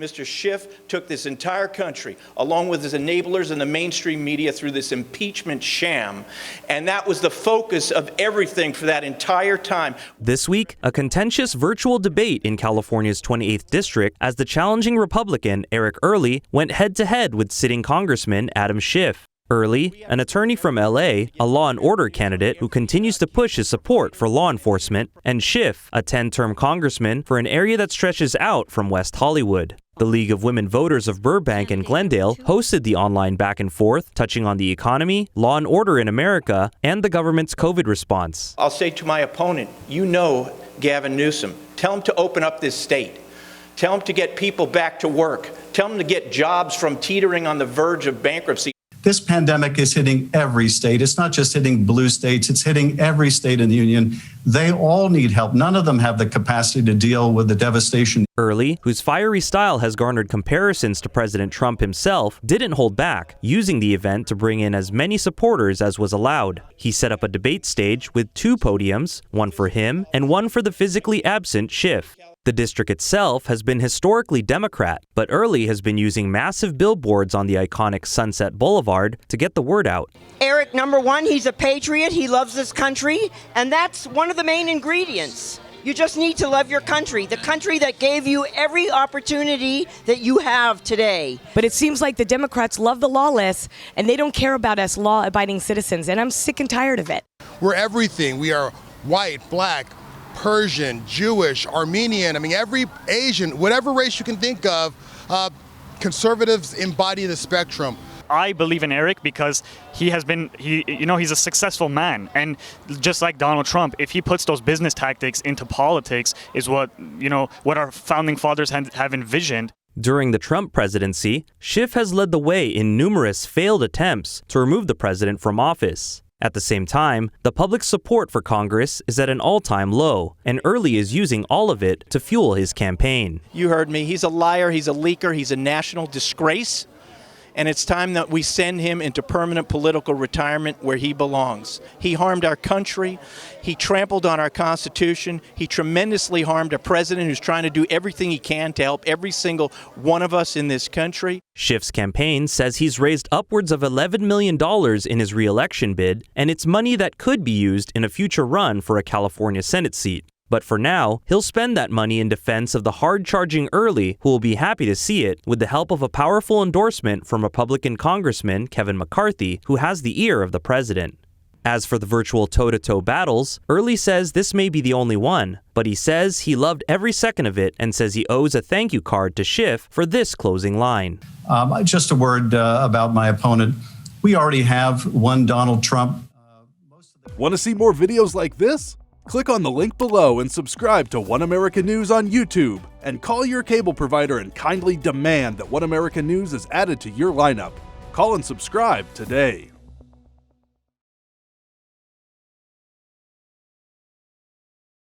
Mr. Schiff took this entire country, along with his enablers and the mainstream media, through this impeachment sham, and that was the focus of everything for that entire time. This week, a contentious virtual debate in California's 28th district as the challenging Republican Eric Early went head-to-head with sitting Congressman Adam Schiff. Early, an attorney from LA, a law and order candidate who continues to push his support for law enforcement, and Schiff, a 10-term congressman for an area that stretches out from West Hollywood. The League of Women Voters of Burbank and Glendale hosted the online back and forth, touching on the economy, law and order in America, and the government's COVID response. I'll say to my opponent, you know Gavin Newsom, tell him to open up this state. Tell him to get people back to work. Tell him to get jobs from teetering on the verge of bankruptcy. This pandemic is hitting every state. It's not just hitting blue states, it's hitting every state in the union. They all need help. None of them have the capacity to deal with the devastation. Early, whose fiery style has garnered comparisons to President Trump himself, didn't hold back, using the event to bring in as many supporters as was allowed. He set up a debate stage with 2 podiums, one for him and one for the physically absent Schiff. The district itself has been historically Democrat, but Early has been using massive billboards on the iconic Sunset Boulevard to get the word out. Eric, number one, he's a patriot. He loves this country, and that's one of the main ingredients. You just need to love your country, the country that gave you every opportunity that you have today. But it seems like the Democrats love the lawless, and they don't care about us law-abiding citizens, and I'm sick and tired of it. We're everything. We are white, black, Persian, Jewish, Armenian, every Asian, whatever race you can think of, conservatives embody the spectrum. I believe in Eric because he's a successful man, and just like Donald Trump, if he puts those business tactics into politics is what our founding fathers have envisioned. During the Trump presidency, Schiff has led the way in numerous failed attempts to remove the president from office. At the same time, the public's support for Congress is at an all-time low, and Early is using all of it to fuel his campaign. You heard me. He's a liar. He's a leaker. He's a national disgrace. And it's time that we send him into permanent political retirement where he belongs. He harmed our country. He trampled on our Constitution. He tremendously harmed a president who's trying to do everything he can to help every single one of us in this country. Schiff's campaign says he's raised upwards of $11 million in his re-election bid, and it's money that could be used in a future run for a California Senate seat. But for now, he'll spend that money in defense of the hard-charging Early, who will be happy to see it, with the help of a powerful endorsement from Republican Congressman Kevin McCarthy, who has the ear of the president. As for the virtual toe-to-toe battles, Early says this may be the only one, but he says he loved every second of it and says he owes a thank you card to Schiff for this closing line. Just a word about my opponent. We already have one Donald Trump. Want to see more videos like this? Click on the link below and subscribe to One America News on YouTube, and call your cable provider and kindly demand that One America News is added to your lineup. Call and subscribe today.